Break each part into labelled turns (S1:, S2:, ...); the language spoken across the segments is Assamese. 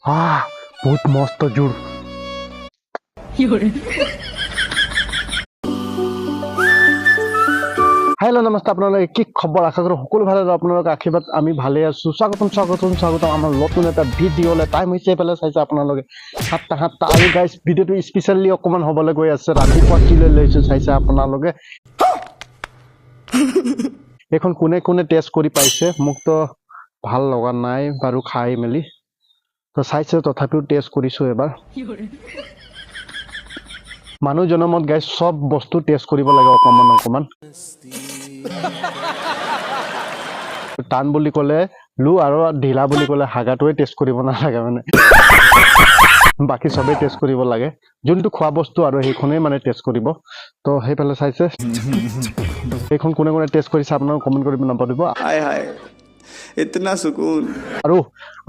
S1: বহুত মস্ত জোৰ হেল্ল' নমস্তে আপোনালোকে কি খবৰ আশা কৰোঁ সকলো ভালে আপোনালোক আশীৰ্বাদ আমি ভালে আছোঁ স্বাগতম আমাৰ নতুন এটা ভিডিঅ'লৈ টাইম হৈছে এইফালে চাইছে আপোনালোকে সাতটা আৰু গাইজ ভিডিঅ'টো স্পেচিয়েলি অকণমান হ'বলৈ গৈ আছে ৰাতিপুৱা কি লৈ লৈছোঁ চাইছে আপোনালোকে এইখন কোনে কোনে টেষ্ট কৰি পাইছে মোকতো ভাল লগা নাই বাৰু খাই মেলি তো চাইছে তথাপিও টেষ্ট কৰিছোঁ এবাৰ মানুহ জনমত গাইজ চব বস্তু টেষ্ট কৰিব লাগে অকণমান টান বুলি ক'লে লো আৰু ঢিলা বুলি ক'লে হাগাটোৱে টেষ্ট কৰিব নালাগে মানে বাকী চবেই টেষ্ট কৰিব লাগে যোনটো খোৱা বস্তু আৰু সেইখনেই মানে টেষ্ট কৰিব তো সেইফালে চাইছে সেইখন কোনে কোনে টেষ্ট কৰিছে আপোনালোকে কমেণ্ট কৰিব নাপাহৰিব
S2: हाय हाय इतना सुकून
S1: আৰু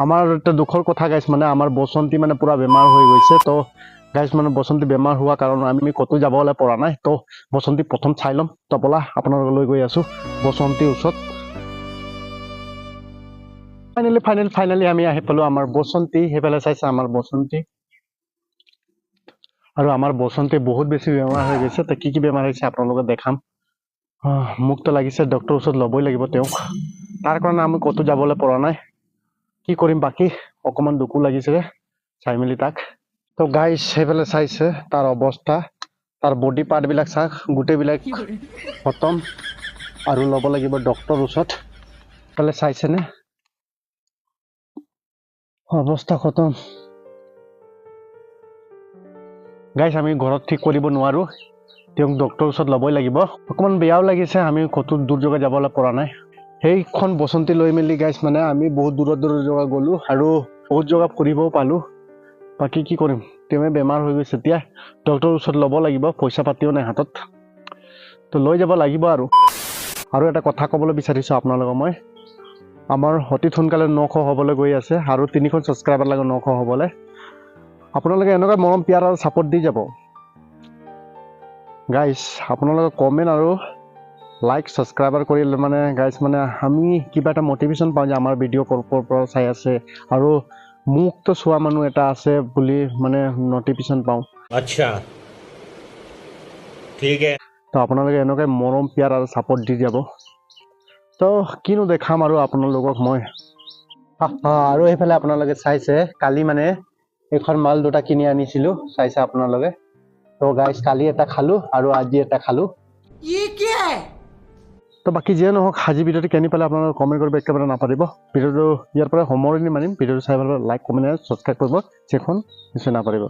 S1: আমাৰ এটা দুখৰ কথা গাইছ মানে আমাৰ বসন্তী মানে পুৰা বেমাৰ হৈ গৈছে তো গাইছ মানে বসন্তী বেমাৰ হোৱা কাৰণে আমি ক'তো যাবলৈ পৰা নাই তো বসন্তী প্ৰথম চাই ল'ম তো ব'লা আপোনালোকক লৈ গৈ আছোঁ বসন্তীৰ ওচৰত ফাইনেলি আমি আহি পালোঁ আমাৰ বসন্তী সেইফালে চাইছে আমাৰ বসন্তী আৰু আমাৰ বসন্তী বহুত বেছি বেমাৰ হৈ গৈছে তো কি বেমাৰ হৈছে আপোনালোকে দেখাম মোকতো লাগিছে ডক্টৰৰ ওচৰত ল'বই লাগিব তেওঁক তাৰ কাৰণে আমি ক'তো যাবলৈ পৰা নাই কি কৰিম বাকী অকণমান দুখো লাগিছে চাই মেলি তাক তো গাইজ সেইফালে চাইছে তাৰ অৱস্থা তাৰ বডি পাৰ্টবিলাক চাওক গোটেইবিলাক খতম আৰু ল'ব লাগিব ডক্টৰৰ ওচৰত সেইফালে চাইছেনে অৱস্থা খতম গাইজ আমি ঘৰত ঠিক কৰিব নোৱাৰোঁ তেওঁক ডক্টৰৰ ওচৰত ল'বই লাগিব অকণমান বেয়াও লাগিছে আমি ক'তো দূৰ জেগা যাবলৈ পৰা নাই সেইখন বসন্তী লৈ মেলি গাইজ মানে আমি বহুত দূৰৰ জেগা গ'লোঁ আৰু বহুত জেগা ফুৰিবও পালোঁ বাকী কি কৰিম তেওঁৱে বেমাৰ হৈ গৈছে এতিয়া ডক্টৰৰ ওচৰত ল'ব লাগিব পইচা পাতিও নাই হাতত তো লৈ যাব লাগিব আৰু এটা কথা ক'বলৈ বিচাৰিছোঁ আপোনালোকক মই আমাৰ অতি সোনকালে 900 হ'বলৈ গৈ আছে আৰু 3খন ছাবস্ক্ৰাইবাৰ লাগে 900 হ'বলৈ আপোনালোকে এনেকুৱা মৰম পিয়াৰ আৰু ছাপোৰ্ট দি যাব গাইজ আপোনালোকে কমেণ্ট আৰু লাইক ছাবস্ক্ৰাইবাৰ কৰিলে মানে গাইজ মানে আমি কিবা এটা মটিভেশ্যন পাওঁ যে আমাৰ ভিডিঅ' ক'ৰ পৰা চাই আছে আৰু মোকতো চোৱা মানুহ এটা আছে বুলি মানে নটিফিকেশ্যন পাওঁ
S3: अच्छा ठीक है
S1: তো আপোনালোকে এনেকৈ মৰম পিয়াৰ আৰু ছাপোৰ্ট দি যাব তো কিনো দেখাম আৰু আপোনালোকক মই আৰু সেইফালে আপোনালোকে চাইছে কালি মানে এইখন মাল দুটা কিনি আনিছিলোঁ চাইছে আপোনালোকে তো গাইজ কালি এটা খালোঁ আৰু আজি এটা খালোঁ তো বাকী যিয়ে নহওক আজি ভিডিঅ'টো কেনে পালে আপোনালোকে কমেণ্ট কৰিব একেবাৰে নাপাহৰিব ভিডিঅ'টো ইয়াৰ পৰা সামৰণি মাৰিম ভিডিঅ'টো চাই ভাল লাইক কমেণ্ট আৰু ছাবস্ক্ৰাইব কৰিব সেইখন নিশ্চয় নাপাহৰিব